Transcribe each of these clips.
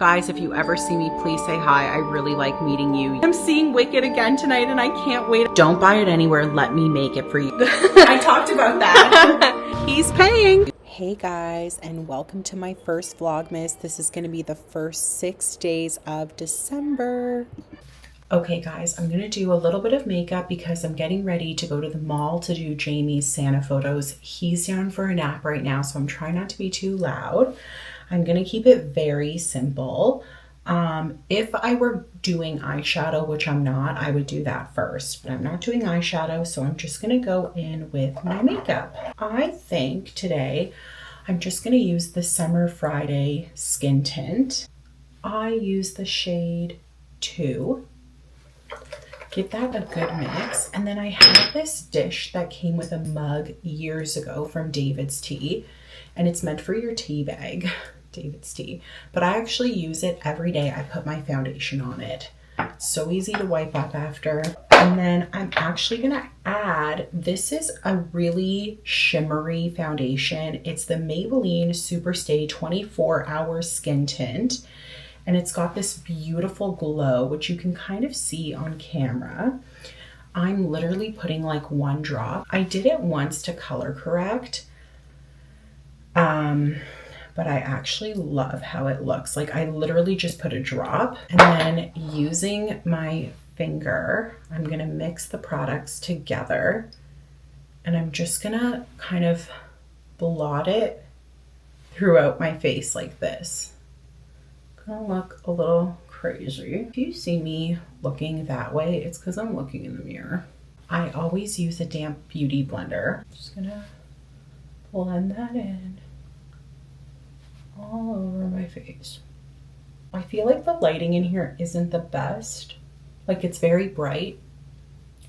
Guys, if you ever see me, please say hi. I really like meeting you. I'm seeing Wicked again tonight and I can't wait. Don't buy it anywhere. Let me make it for you. I talked about that. He's paying. Hey guys, and welcome to my first Vlogmas. This is going to be the first 6 days of December. Okay guys, I'm going to do a little bit of makeup because I'm getting ready to go to the mall to do Jamie's Santa photos. He's down for a nap right now, so I'm trying not to be too loud. I'm going to keep it very simple. If I were doing eyeshadow, which I'm not, I would do that first. But I'm not doing eyeshadow, so I'm just going to go in with my makeup. I think today I'm just going to use the Summer Friday Skin Tint. I use the shade 2. Give that a good mix. And then I have this dish that came with a mug years ago from David's Tea. And it's meant for your tea bag. David's Tea. But I actually use it every day. I put my foundation on it. It's so easy to wipe up after. And then I'm actually going to add, this is a really shimmery foundation. It's the Maybelline Superstay 24-Hour Skin Tint. And it's got this beautiful glow, which you can kind of see on camera. I'm literally putting like 1 drop. I did it once to color correct. But I actually love how it looks. Like I literally just put a drop and then using my finger, I'm gonna mix the products together and I'm just gonna kind of blot it throughout my face like this. Gonna look a little crazy. If you see me looking that way, it's because I'm looking in the mirror. I always use a damp beauty blender. Just gonna blend that in all over my face. I feel like the lighting in here isn't the best. Like it's very bright.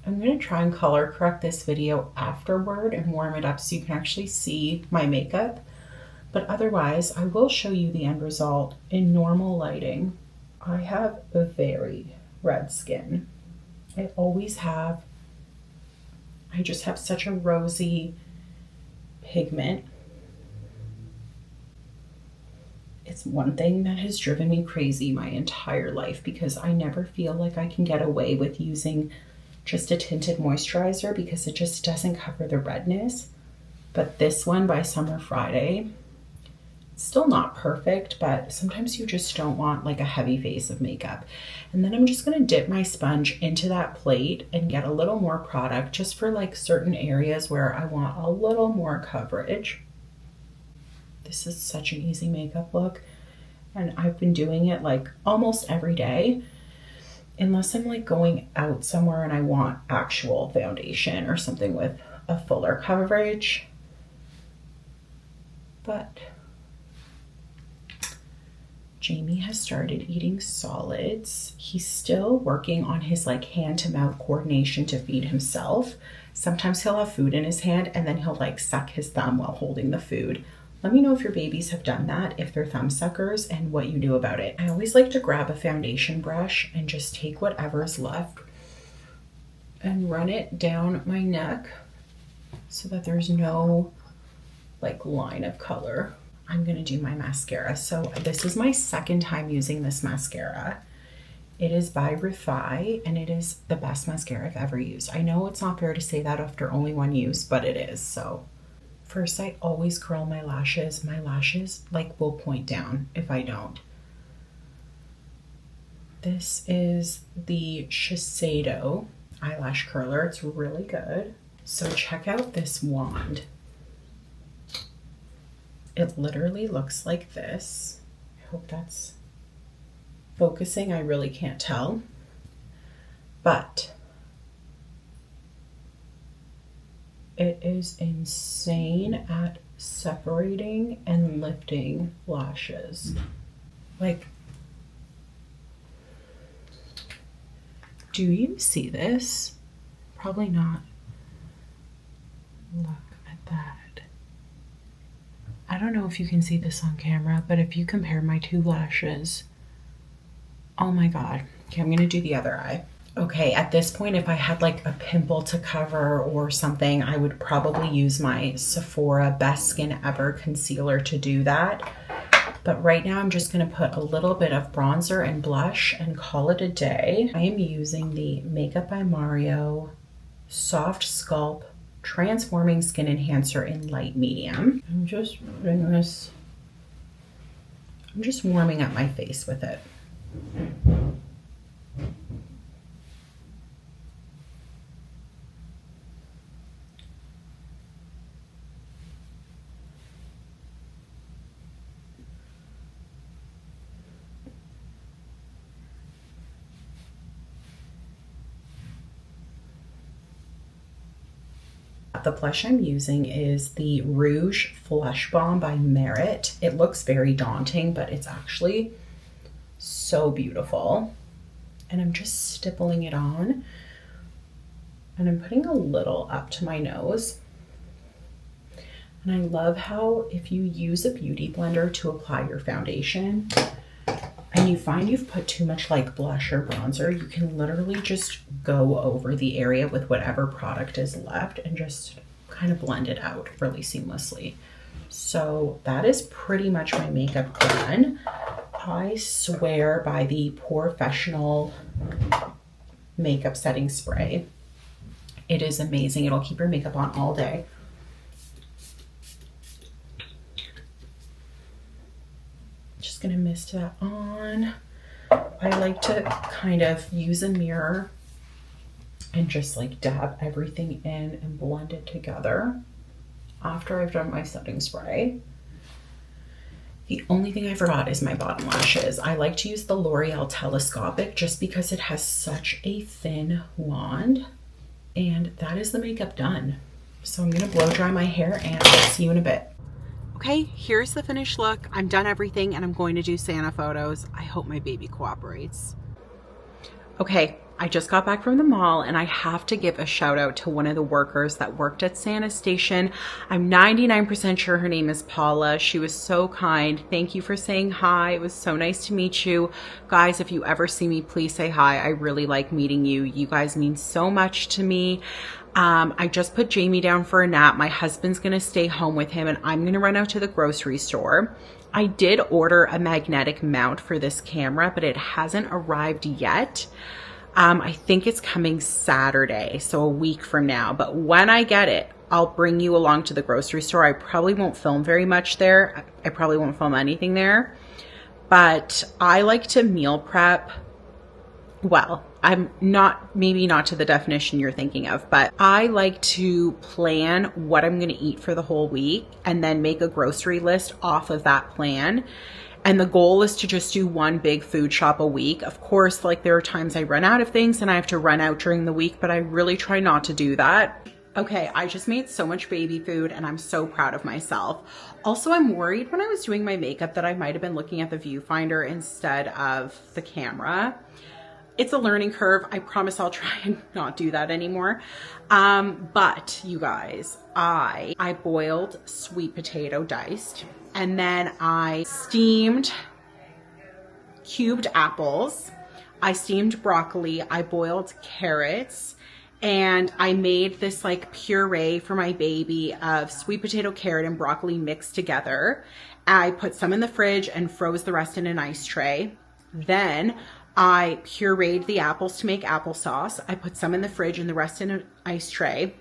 I'm gonna try and color correct this video afterward and warm it up so you can actually see my makeup. But otherwise, I will show you the end result in normal lighting. I have a very red skin. I always have. I just have such a rosy pigment. It's one thing that has driven me crazy my entire life because I never feel like I can get away with using just a tinted moisturizer because it just doesn't cover the redness. But this one by Summer Friday, still not perfect, but sometimes you just don't want like a heavy face of makeup. And then I'm just going to dip my sponge into that plate and get a little more product just for like certain areas where I want a little more coverage. This is such an easy makeup look and I've been doing it like almost every day unless I'm like going out somewhere and I want actual foundation or something with a fuller coverage. But Jamie has started eating solids. He's still working on his like hand to mouth coordination to feed himself. Sometimes he'll have food in his hand and then he'll like suck his thumb while holding the food. Let me know if your babies have done that, if they're thumb suckers, and what you do about it. I always like to grab a foundation brush and just take whatever's left and run it down my neck so that there's no like line of color. I'm gonna do my mascara. So this is my second time using this mascara. It is by Refi and it is the best mascara I've ever used. I know it's not fair to say that after only 1 use, but it is. So first, I always curl my lashes. My lashes like will point down if I don't. This is the Shiseido eyelash curler. It's really good. So check out this wand. It literally looks like this. I hope that's focusing. I really can't tell. But it is insane at separating and lifting lashes. Like, do you see this? Probably not. Look at that. I don't know if you can see this on camera, but if you compare my 2 lashes, oh my God. Okay, I'm gonna do the other eye. Okay, at this point, if I had like a pimple to cover or something, I would probably use my Sephora Best Skin Ever concealer to do that. But right now I'm just going to put a little bit of bronzer and blush and call it a day. I am using the Makeup by Mario Soft Sculpt Transforming Skin Enhancer in light medium. I'm just putting this, I'm just warming up my face with it. The blush I'm using is the Rouge Flush Bomb by Merit. It looks very daunting, but it's actually so beautiful. And I'm just stippling it on. And I'm putting a little up to my nose. And I love how if you use a beauty blender to apply your foundation and you find you've put too much like blush or bronzer, you can literally just go over the area with whatever product is left and just kind of blend it out really seamlessly. So that is pretty much my makeup done. I swear by the Professional makeup setting spray. It is amazing. It'll keep your makeup on all day. Just gonna mist that on. I like to kind of use a mirror and just like dab everything in and blend it together after I've done my setting spray. The only thing I forgot is my bottom lashes. I like to use the L'Oreal Telescopic just because it has such a thin wand, and that is the makeup done. So I'm gonna blow dry my hair and I'll see you in a bit. Okay, here's the finished look. I'm done everything and I'm going to do Santa photos. I hope my baby cooperates. Okay, I just got back from the mall and I have to give a shout out to one of the workers that worked at Santa Station. I'm 99% sure her name is Paula. She was so kind. Thank you for saying hi. It was so nice to meet you. Guys, if you ever see me, please say hi. I really like meeting you. You guys mean so much to me. I just put Jamie down for a nap. My husband's gonna stay home with him and I'm gonna run out to the grocery store. I did order a magnetic mount for this camera, but it hasn't arrived yet. I think it's coming Saturday, so a week from now. But when I get it, I'll bring you along to the grocery store. I probably won't film very much there. I probably won't film anything there. But I like to meal prep. Well, I'm not, maybe not to the definition you're thinking of, but I like to plan what I'm going to eat for the whole week and then make a grocery list off of that plan. And the goal is to just do one big food shop a week. Of course, like there are times I run out of things and I have to run out during the week, but I really try not to do that. Okay, I just made so much baby food and I'm so proud of myself. Also, I'm worried when I was doing my makeup that I might have been looking at the viewfinder instead of the camera. It's a learning curve. I promise I'll try and not do that anymore. But you guys, I boiled sweet potato diced, and then I steamed cubed apples. I steamed broccoli. I boiled carrots, and I made this like puree for my baby of sweet potato, carrot, and broccoli mixed together. I put some in the fridge and froze the rest in an ice tray. Then I pureed the apples to make applesauce. I put some in the fridge and the rest in an ice tray.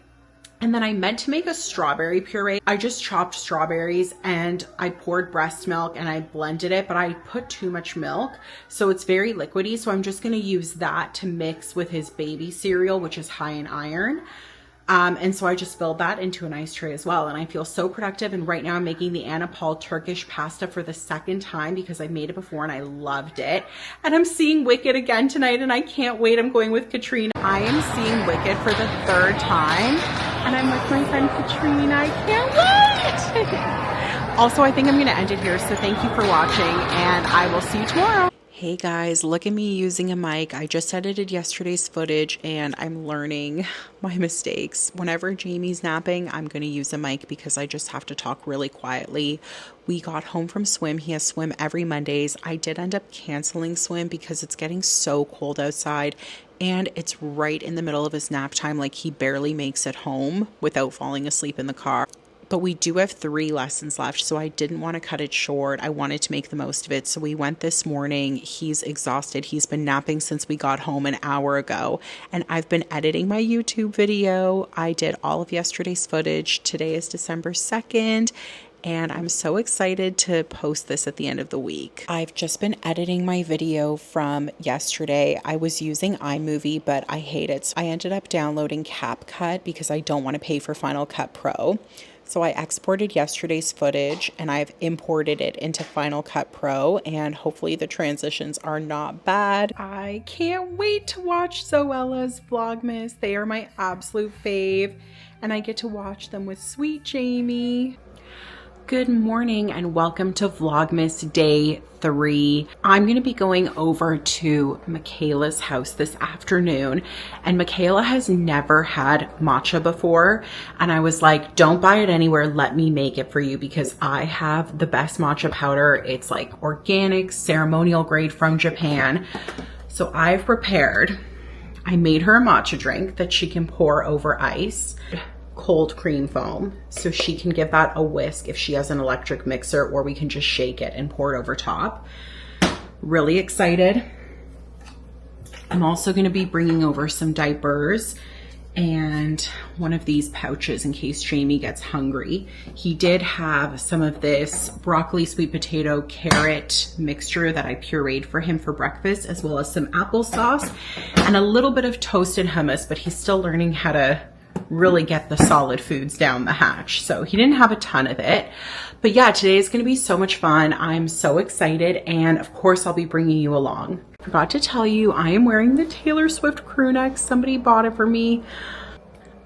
And then I meant to make a strawberry puree. I just chopped strawberries and I poured breast milk and I blended it, but I put too much milk, so it's very liquidy. So I'm just gonna use that to mix with his baby cereal, which is high in iron. And so I just filled that into an ice tray as well. And I feel so productive. And right now I'm making the Anna Paul Turkish pasta for the second time because I made it before and I loved it. And I'm seeing Wicked again tonight and I can't wait. I'm going with Katrina. I am seeing Wicked for the third time and I'm with my friend Katrina. I can't wait. Also, I think I'm going to end it here. So thank you for watching and I will see you tomorrow. Hey guys, look at me using a mic. I just edited yesterday's footage and I'm learning my mistakes. Whenever Jamie's napping, I'm going to use a mic because I just have to talk really quietly. We got home from swim. He has swim every Mondays. I did end up canceling swim because it's getting so cold outside and it's right in the middle of his nap time. Like he barely makes it home without falling asleep in the car. but we do have 3 lessons left, so I didn't want to cut it short. I wanted to make the most of it. So we went this morning. He's exhausted. He's been napping since we got home an hour ago, and I've been editing my YouTube video. I did all of yesterday's footage. Today is December 2nd. And I'm so excited to post this at the end of the week. I've just been editing my video from yesterday. I was using iMovie, but I hate it. So I ended up downloading CapCut because I don't want to pay for Final Cut Pro. So I exported yesterday's footage and I've imported it into Final Cut Pro, and hopefully the transitions are not bad. I can't wait to watch Zoella's Vlogmas. They are my absolute fave, and I get to watch them with sweet Jamie. Good morning and welcome to Vlogmas Day 3. I'm going to be going over to Michaela's house this afternoon, and Michaela has never had matcha before, and I was like, don't buy it anywhere, let me make it for you because I have the best matcha powder. It's like organic, ceremonial grade from Japan. So I've prepared, I made her a matcha drink that she can pour over ice. Cold cream foam, so she can give that a whisk if she has an electric mixer, or we can just shake it and pour it over top. Really excited. I'm also going to be bringing over some diapers and one of these pouches in case Jamie gets hungry. He did have some of this broccoli, sweet potato, carrot mixture that I pureed for him for breakfast, as well as some applesauce and a little bit of toasted hummus, but he's still learning how to really get the solid foods down the hatch. So he didn't have a ton of it. But yeah, today is going to be so much fun. I'm so excited. And of course, I'll be bringing you along. Forgot to tell you, I am wearing the Taylor Swift crew neck. Somebody bought it for me.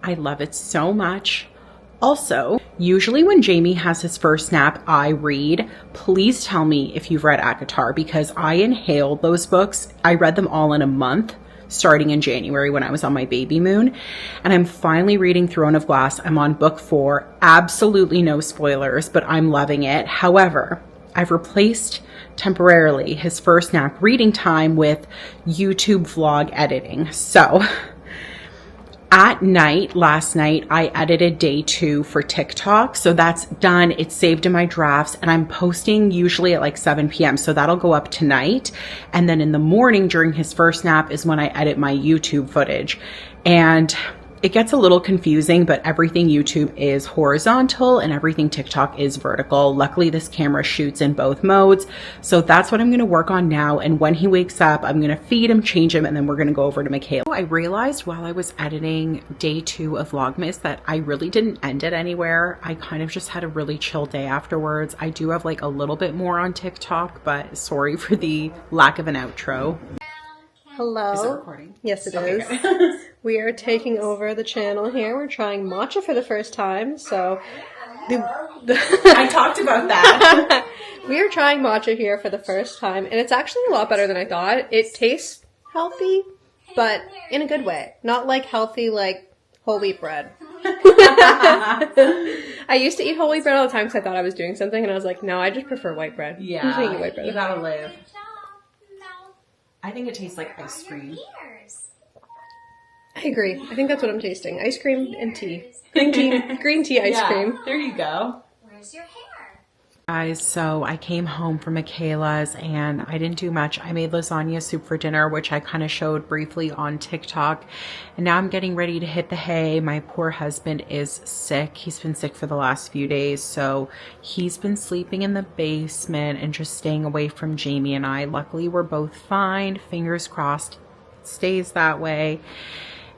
I love it so much. Also, usually when Jamie has his first nap, I read. Please tell me if you've read ACOTAR, because I inhaled those books. I read them all in a month, starting in January when I was on my baby moon, and I'm finally reading Throne of Glass. I'm on book 4. Absolutely no spoilers, but I'm loving it. However, I've replaced temporarily his first nap reading time with YouTube vlog editing. So at night, last night, I edited day 2 for TikTok. So that's done. It's saved in my drafts, and I'm posting usually at like 7 p.m. So that'll go up tonight. And then in the morning during his first nap is when I edit my YouTube footage. And it gets a little confusing, but everything YouTube is horizontal and everything TikTok is vertical. Luckily, this camera shoots in both modes. So that's what I'm going to work on now. And when he wakes up, I'm going to feed him, change him, and then we're going to go over to Michaela. I realized while I was editing day 2 of Vlogmas that I really didn't end it anywhere. I kind of just had a really chill day afterwards. I do have like a little bit more on TikTok, but sorry for the lack of an outro. Hello. Is it recording? Yes, it is. We are taking over the channel here. We're trying matcha for the first time, so I talked about that. we are trying matcha here for the first time, and it's actually a lot better than I thought. It tastes healthy, but in a good way. Not like healthy like whole wheat bread. I used to eat whole wheat bread all the time because I thought I was doing something, and I was like, no, I just prefer white bread. Yeah, I'm just eating white bread. You gotta live. I think it tastes like ice cream. I agree. I think that's what I'm tasting. Ice cream and tea. Green tea ice cream. There you go. Where's your hair? Guys, so I came home from Michaela's and I didn't do much. I made lasagna soup for dinner, which I kind of showed briefly on TikTok. And now I'm getting ready to hit the hay. My poor husband is sick. He's been sick for the last few days. So he's been sleeping in the basement and just staying away from Jamie and I. Luckily, we're both fine. Fingers crossed it stays that way.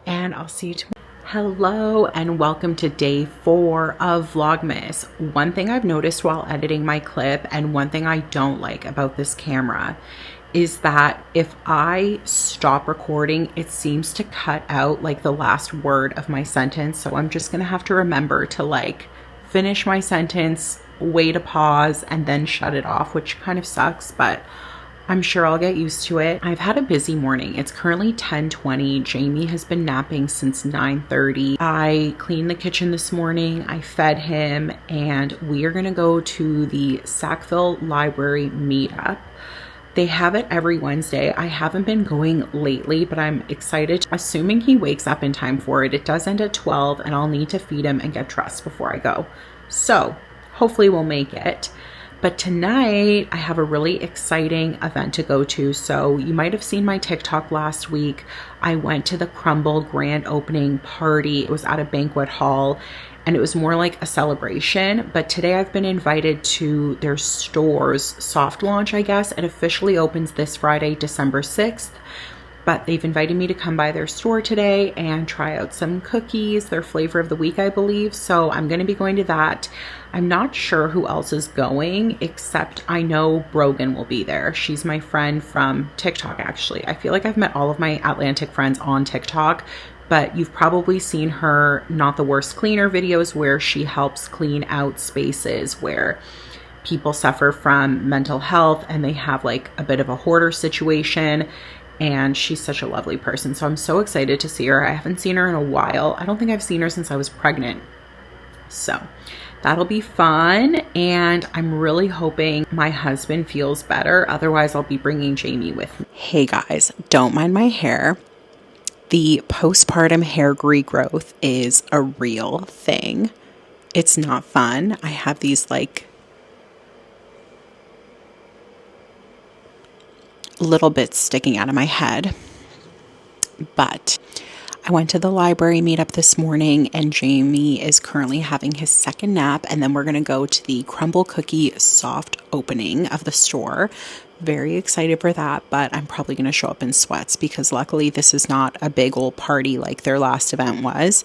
And I'll see you tomorrow. Hello and welcome to day 4 of Vlogmas. One thing I've noticed while editing my clip, and one thing I don't like about this camera, is that if I stop recording, it seems to cut out like the last word of my sentence. So I'm just gonna have to remember to like finish my sentence, wait a pause, and then shut it off, which kind of sucks, but I'm sure I'll get used to it. I've had a busy morning. It's currently 10:20. Jamie has been napping since 9:30. I cleaned the kitchen this morning. I fed him, and we are gonna go to the Sackville Library meetup. They have it every Wednesday. I haven't been going lately, but I'm excited. Assuming he wakes up in time for it. It does end at 12, and I'll need to feed him and get dressed before I go. So hopefully we'll make it. But tonight I have a really exciting event to go to. So you might have seen my TikTok last week. I went to the Crumble grand opening party. It was at a banquet hall and it was more like a celebration. But today I've been invited to their store's soft launch, I guess. It officially opens this Friday, December 6th. But they've invited me to come by their store today and try out some cookies, their flavor of the week, I believe. So I'm going to be going to that. I'm not sure who else is going, except I know Brogan will be there. She's my friend from TikTok, actually. I feel like I've met all of my Atlantic friends on TikTok, but you've probably seen her Not the Worst Cleaner videos where she helps clean out spaces where people suffer from mental health and they have like a bit of a hoarder situation. And she's such a lovely person. So I'm so excited to see her. I haven't seen her in a while. I don't think I've seen her since I was pregnant. So that'll be fun. And I'm really hoping my husband feels better. Otherwise, I'll be bringing Jamie with me. Hey guys, don't mind my hair. The postpartum hair regrowth is a real thing. It's not fun. I have these like little bits sticking out of my head. But I went to the library meetup this morning and Jamie is currently having his second nap, and then we're going to go to the Crumble Cookie soft opening of the store. Very excited for that, but I'm probably going to show up in sweats because luckily this is not a big old party like their last event was.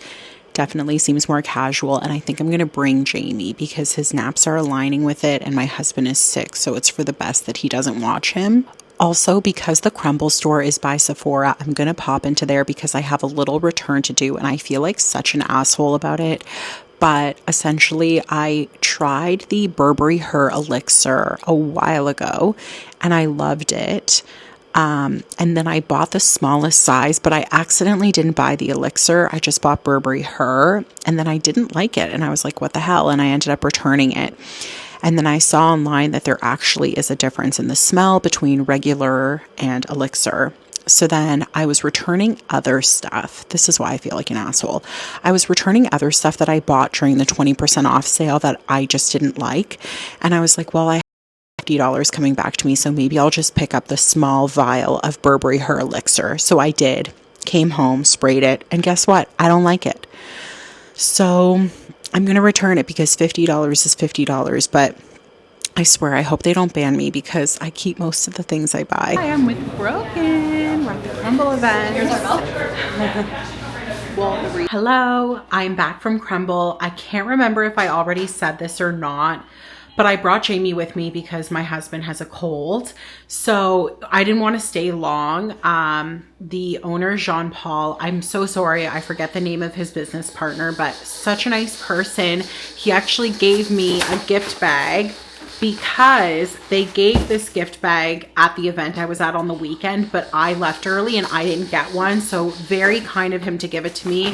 Definitely seems more casual, and I think I'm going to bring Jamie because his naps are aligning with it and my husband is sick, so it's for the best that he doesn't watch him. Also, because the Crumble store is by Sephora, I'm going to pop into there because I have a little return to do and I feel like such an asshole about it. But essentially, I tried the Burberry Her Elixir a while ago and I loved it. And then I bought the smallest size, but I accidentally didn't buy the Elixir. I just bought Burberry Her and then I didn't like it. And I was like, what the hell? And I ended up returning it. And then I saw online that there actually is a difference in the smell between regular and Elixir. So then I was returning other stuff. This is why I feel like an asshole. I was returning other stuff that I bought during the 20% off sale that I just didn't like. And I was like, well, I have $50 coming back to me, so maybe I'll just pick up the small vial of Burberry Her Elixir. So I did. Came home, sprayed it, and guess what? I don't like it. So I'm going to return it because $50 is $50, but I swear I hope they don't ban me because I keep most of the things I buy. Hi, I'm with Brogan. We're at the Crumble event. Here's our belt. Hello, I'm back from Crumble. I can't remember if I already said this or not, but I brought Jamie with me because my husband has a cold. So I didn't want to stay long. The owner, Jean-Paul, I'm so sorry. I forget the name of his business partner, but such a nice person. He actually gave me a gift bag because they gave this gift bag at the event I was at on the weekend, but I left early and I didn't get one. So very kind of him to give it to me.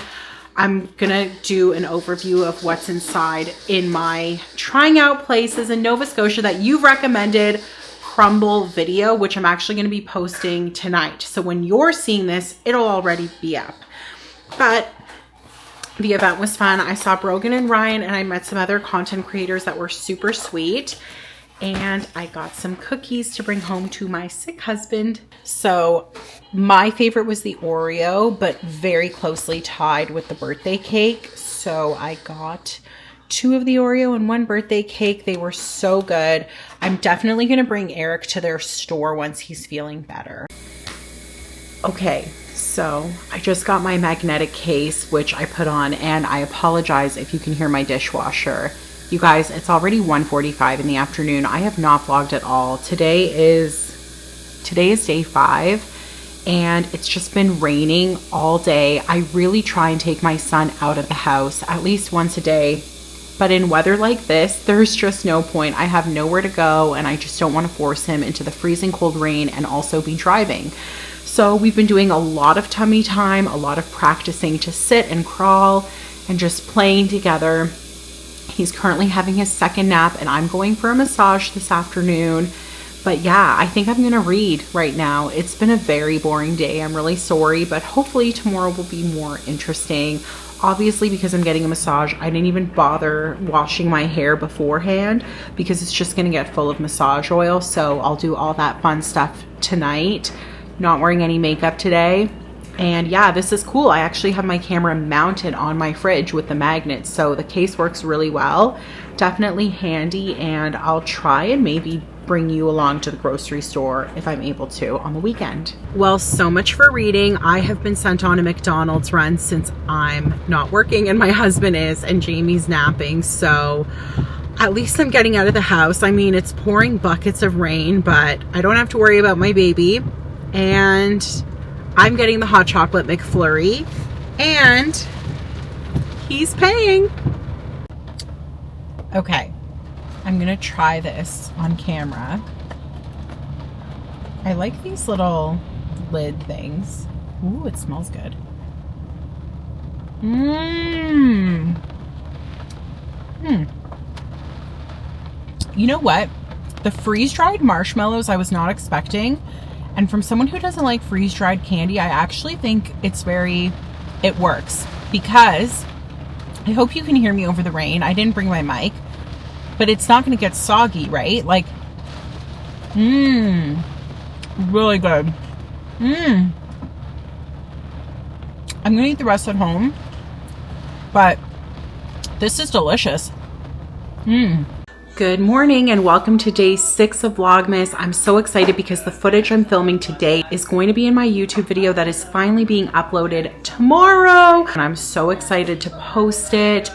I'm gonna do an overview of what's inside in my trying out places in Nova Scotia that you've recommended Crumble video, which I'm actually gonna be posting tonight. So when you're seeing this, it'll already be up. But the event was fun. I saw Brogan and Ryan and I met some other content creators that were super sweet. And I got some cookies to bring home to my sick husband. So my favorite was the Oreo, but very closely tied with the birthday cake. So I got 2 of the Oreo and 1 birthday cake. They were so good. I'm definitely going to bring Eric to their store once he's feeling better. Okay, so I just got my magnetic case, which I put on, and I apologize if you can hear my dishwasher. You guys, it's already 1:45 in the afternoon. I have not vlogged at all. Today is day 5 and it's just been raining all day. I really try and take my son out of the house at least once a day. But in weather like this, there's just no point. I have nowhere to go and I just don't want to force him into the freezing cold rain and also be driving. So we've been doing a lot of tummy time, a lot of practicing to sit and crawl and just playing together. He's currently having his second nap and I'm going for a massage this afternoon. But yeah, I think I'm gonna read right now. It's been a very boring day. I'm really sorry, but hopefully tomorrow will be more interesting. Obviously, because I'm getting a massage, I didn't even bother washing my hair beforehand because it's just gonna get full of massage oil. So I'll do all that fun stuff tonight. Not wearing any makeup today. And yeah, this is cool. I actually have my camera mounted on my fridge with the magnets, so the case works really well. Definitely handy, and I'll try and maybe bring you along to the grocery store if I'm able to on the weekend. Well, so much for reading. I have been sent on a McDonald's run since I'm not working and my husband is, and Jamie's napping, so at least I'm getting out of the house. I mean, it's pouring buckets of rain, but I don't have to worry about my baby. And I'm getting the hot chocolate McFlurry, and he's paying. Okay, I'm gonna try this on camera. I like these little lid things. Ooh, it smells good. You know what? The freeze-dried marshmallows I was not expecting. And from someone who doesn't like freeze-dried candy, I actually think it works, because I hope you can hear me over the rain. I didn't bring my mic, but it's not going to get soggy, right? Like, really good. I'm going to eat the rest at home, but this is delicious. Good morning and welcome to day 6 of Vlogmas. I'm so excited because the footage I'm filming today is going to be in my YouTube video that is finally being uploaded tomorrow. And I'm so excited to post it.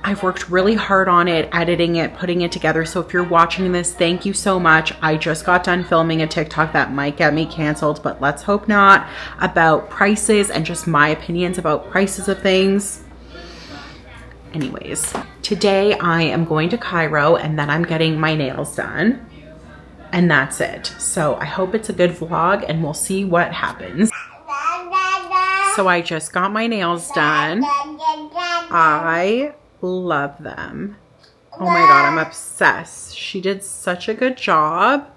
I've worked really hard on it, editing it, putting it together. So if you're watching this, thank you so much. I just got done filming a TikTok that might get me canceled, but let's hope not, about prices and just my opinions about prices of things. Anyways, today I am going to Cairo and then I'm getting my nails done, and that's it. So I hope it's a good vlog and we'll see what happens. So I just got my nails done. I love them. Oh my God, I'm obsessed. She did such a good job.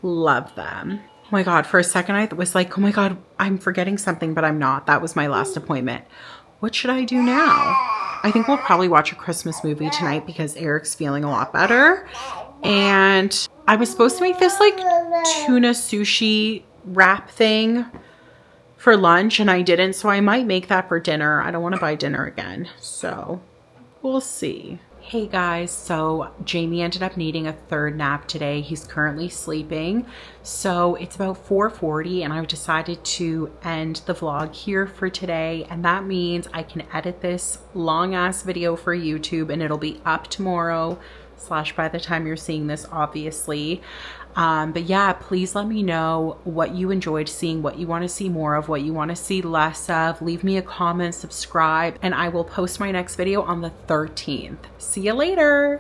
Love them. Oh my God, for a second I was like, oh my God, I'm forgetting something, but I'm not. That was my last appointment. What should I do now? I think we'll probably watch a Christmas movie tonight because Eric's feeling a lot better. And I was supposed to make this like tuna sushi wrap thing for lunch and I didn't, so I might make that for dinner. I don't want to buy dinner again, so we'll see. Hey guys, so Jamie ended up needing a third nap today. He's currently sleeping. So it's about 4:40 and I've decided to end the vlog here for today. And that means I can edit this long ass video for YouTube and it'll be up tomorrow / by the time you're seeing this, obviously. But yeah, please let me know what you enjoyed seeing, what you want to see more of, what you want to see less of. Leave me a comment, subscribe, and I will post my next video on the 13th. See you later.